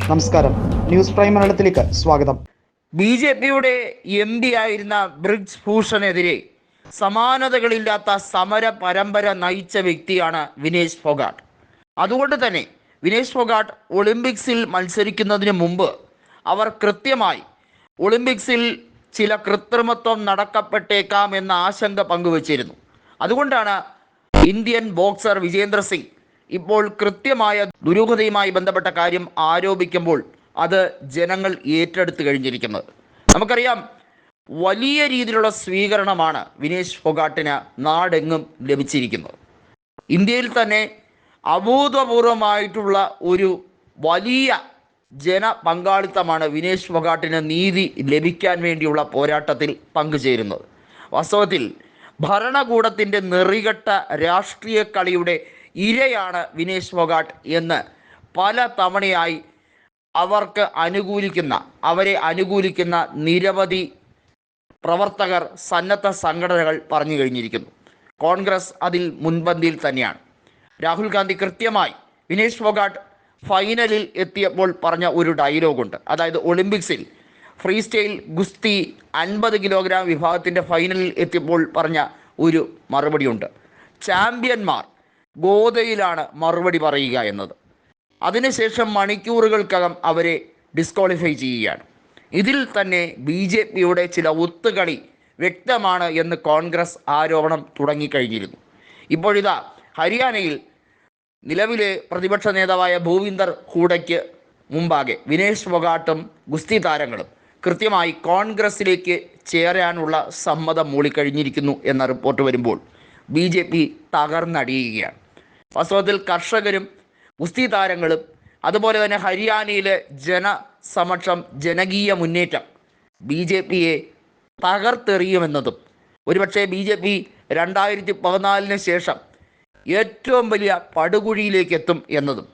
നമസ്കാരം, news prime മലയാളത്തിലേക്ക് സ്വാഗതം. ബി.ജെ.പിയുടെ എം.ഡി ആയിരുന്ന ബ്രിജ് ഭൂഷണെതിരെ സമാനതകളില്ലാത്ത സമര പരമ്പര നയിച്ച വ്യക്തിയാണ് വിനേഷ് ഫോഗാട്ട്. അതുകൊണ്ട് തന്നെ വിനേഷ് ഫോഗാട്ട് ഒളിമ്പിക്സിൽ മത്സരിക്കുന്നതിന് മുമ്പ് അവർ കൃത്യമായി ഒളിമ്പിക്സിൽ ചില കൃത്രിമത്വം നടക്കപ്പെട്ടേക്കാം എന്ന ആശങ്ക പങ്കുവച്ചിരുന്നു. അതുകൊണ്ടാണ് ഇന്ത്യൻ ബോക്സർ വിജേന്ദർ സിംഗ് ഇപ്പോൾ കൃത്യമായ ദുരൂഹതയുമായി ബന്ധപ്പെട്ട കാര്യം ആരോപിക്കുമ്പോൾ അത് ജനങ്ങൾ ഏറ്റെടുത്തു കഴിഞ്ഞിരിക്കുന്നത്. നമുക്കറിയാം, വലിയ രീതിയിലുള്ള സ്വീകരണമാണ് വിനേഷ് ഫോഗാട്ടിന് നാടെങ്ങും ലഭിച്ചിരിക്കുന്നത്. ഇന്ത്യയിൽ തന്നെ അഭൂതപൂർവമായിട്ടുള്ള ഒരു വലിയ ജനപങ്കാളിത്തമാണ് വിനേഷ് ഫോഗാട്ടിന് നീതി ലഭിക്കാൻ വേണ്ടിയുള്ള പോരാട്ടത്തിൽ പങ്കുചേരുന്നത്. വാസ്തവത്തിൽ ഭരണകൂടത്തിൻ്റെ നെറികെട്ട രാഷ്ട്രീയ കളിയുടെ ഇരയാണ് വിനേഷ് ഫോഗാട്ട് എന്ന് പല തവണയായി അവരെ അനുകൂലിക്കുന്ന നിരവധി പ്രവർത്തകർ, സന്നദ്ധ സംഘടനകൾ പറഞ്ഞു കഴിഞ്ഞിരിക്കുന്നു. കോൺഗ്രസ് അതിൽ മുൻപന്തിയിൽ തന്നെയാണ്. രാഹുൽ ഗാന്ധി കൃത്യമായി വിനേഷ് ഫോഗാട്ട് ഫൈനലിൽ എത്തിയപ്പോൾ പറഞ്ഞ ഒരു ഡയലോഗുണ്ട്. അതായത് ഒളിമ്പിക്സിൽ ഫ്രീ സ്റ്റൈൽ ഗുസ്തി 50 കിലോഗ്രാം വിഭാഗത്തിൻ്റെ ഫൈനലിൽ എത്തിയപ്പോൾ പറഞ്ഞ ഒരു മറുപടിയുണ്ട്. ചാമ്പ്യന്മാർ ഗോദയിലാണ് മറുപടി പറയുക എന്നത്. അതിനുശേഷം മണിക്കൂറുകൾക്കകം അവരെ ഡിസ്ക്വാളിഫൈ ചെയ്യുകയാണ്. ഇതിൽ തന്നെ ബി.ജെ.പിയുടെ ചില ഒത്തുകളി വ്യക്തമാണ് എന്ന് കോൺഗ്രസ് ആരോപണം തുടങ്ങിക്കഴിഞ്ഞിരുന്നു. ഇപ്പോഴിതാ ഹരിയാനയിൽ നിലവിലെ പ്രതിപക്ഷ നേതാവായ ഭൂവിന്ദർ ഹൂഡയ്ക്ക് മുമ്പാകെ വിനേഷ് ഫോഗാട്ടും ഗുസ്തി താരങ്ങളും കൃത്യമായി കോൺഗ്രസിലേക്ക് ചേരാനുള്ള സമ്മതം മൂളിക്കഴിഞ്ഞിരിക്കുന്നു എന്ന റിപ്പോർട്ട് വരുമ്പോൾ ബി.ജെ.പി തകർന്നടിയുകയാണ്. വാസ്തവത്തിൽ കർഷകരും ഗുസ്തി താരങ്ങളും അതുപോലെ തന്നെ ഹരിയാനയിലെ ജനസമക്ഷം ജനകീയ മുന്നേറ്റം ബി.ജെ.പിയെ തകർത്തെറിയുമെന്നതും ഒരുപക്ഷെ ബി.ജെ.പി 2014 ശേഷം ഏറ്റവും വലിയ പടുകുഴിയിലേക്ക് എത്തും എന്നതും,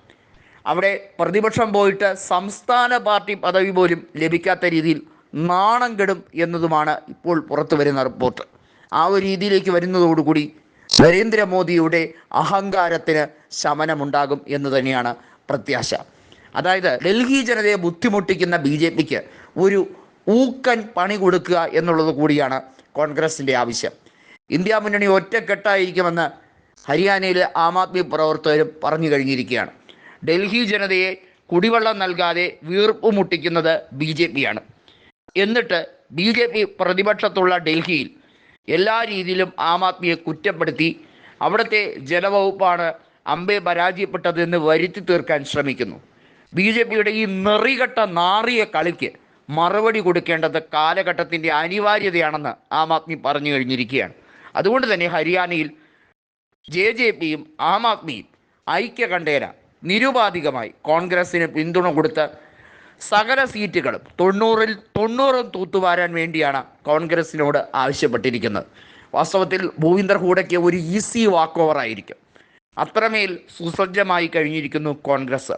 അവിടെ പ്രതിപക്ഷം പോയിട്ട് സംസ്ഥാന പാർട്ടി പദവി പോലും ലഭിക്കാത്ത രീതിയിൽ നാണം കെടും എന്നതുമാണ് ഇപ്പോൾ പുറത്തു വരുന്ന റിപ്പോർട്ട്. ആ ഒരു രീതിയിലേക്ക് വരുന്നതോടുകൂടി നരേന്ദ്രമോദിയുടെ അഹങ്കാരത്തിന് ശമനമുണ്ടാകും എന്ന് തന്നെയാണ് പ്രത്യാശ. അതായത് ഡൽഹി ജനതയെ ബുദ്ധിമുട്ടിക്കുന്ന ബി.ജെ.പിക്ക് ഒരു ഊക്കൻ പണി കൊടുക്കുക എന്നുള്ളത് കൂടിയാണ് കോൺഗ്രസിൻ്റെ ആവശ്യം. ഇന്ത്യ മുന്നണി ഒറ്റക്കെട്ടായിരിക്കുമെന്ന് ഹരിയാനയിലെ ആം ആദ്മി പ്രവർത്തകരും പറഞ്ഞു കഴിഞ്ഞിരിക്കുകയാണ്. ഡൽഹി ജനതയെ കുടിവെള്ളം നൽകാതെ വീർപ്പ് മുട്ടിക്കുന്നത് ബി.ജെ.പിയാണ്. എന്നിട്ട് ബി.ജെ.പി പ്രതിപക്ഷത്തുള്ള ഡൽഹിയിൽ എല്ലാ രീതിയിലും ആം ആദ്മിയെ കുറ്റപ്പെടുത്തി അവിടുത്തെ ജലവകുപ്പാണ് അമ്പെ പരാജയപ്പെട്ടതെന്ന് വരുത്തി തീർക്കാൻ ശ്രമിക്കുന്നു. ബി.ജെ.പിയുടെ ഈ നെറികെട്ട നാറിയ കളിക്ക് മറുപടി കൊടുക്കേണ്ടത് കാലഘട്ടത്തിൻ്റെ അനിവാര്യതയാണെന്ന് ആം ആദ്മി പറഞ്ഞു കഴിഞ്ഞിരിക്കുകയാണ്. അതുകൊണ്ട് തന്നെ ഹരിയാനയിൽ ജെ.ജെ.പിയും ആം ആദ്മിയും ഐക്യകണ്ഠേന നിരുപാധികമായി കോൺഗ്രസിന് പിന്തുണ കൊടുത്ത് സകല സീറ്റുകളും 90 തൂത്തുവാരാൻ വേണ്ടിയാണ് കോൺഗ്രസിനോട് ആവശ്യപ്പെട്ടിരിക്കുന്നത്. വാസ്തവത്തിൽ ഭൂവിന്ദർ ഹൂഡയ്ക്ക് ഒരു ഈസി വാക്ക് ഓവർ ആയിരിക്കും. അത്രമേൽ സുസജ്ജമായി കഴിഞ്ഞിരിക്കുന്നു കോൺഗ്രസ്.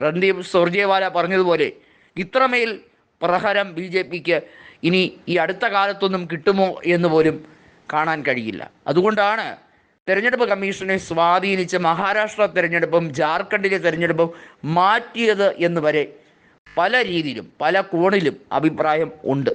രൺദീപ് സുർജേവാല പറഞ്ഞതുപോലെ ഇത്രമേൽ പ്രഹരം ബി.ജെ.പിക്ക് ഇനി ഈ അടുത്ത കാലത്തൊന്നും കിട്ടുമോ എന്ന് പോലും കാണാൻ കഴിയില്ല. അതുകൊണ്ടാണ് തെരഞ്ഞെടുപ്പ് കമ്മീഷനെ സ്വാധീനിച്ച് മഹാരാഷ്ട്ര തെരഞ്ഞെടുപ്പും ജാർഖണ്ഡിലെ തെരഞ്ഞെടുപ്പും മാറ്റിയത് എന്ന് വരെ പല രീതിയിലും പല കോണിലും അഭിപ്രായം ഉണ്ട്.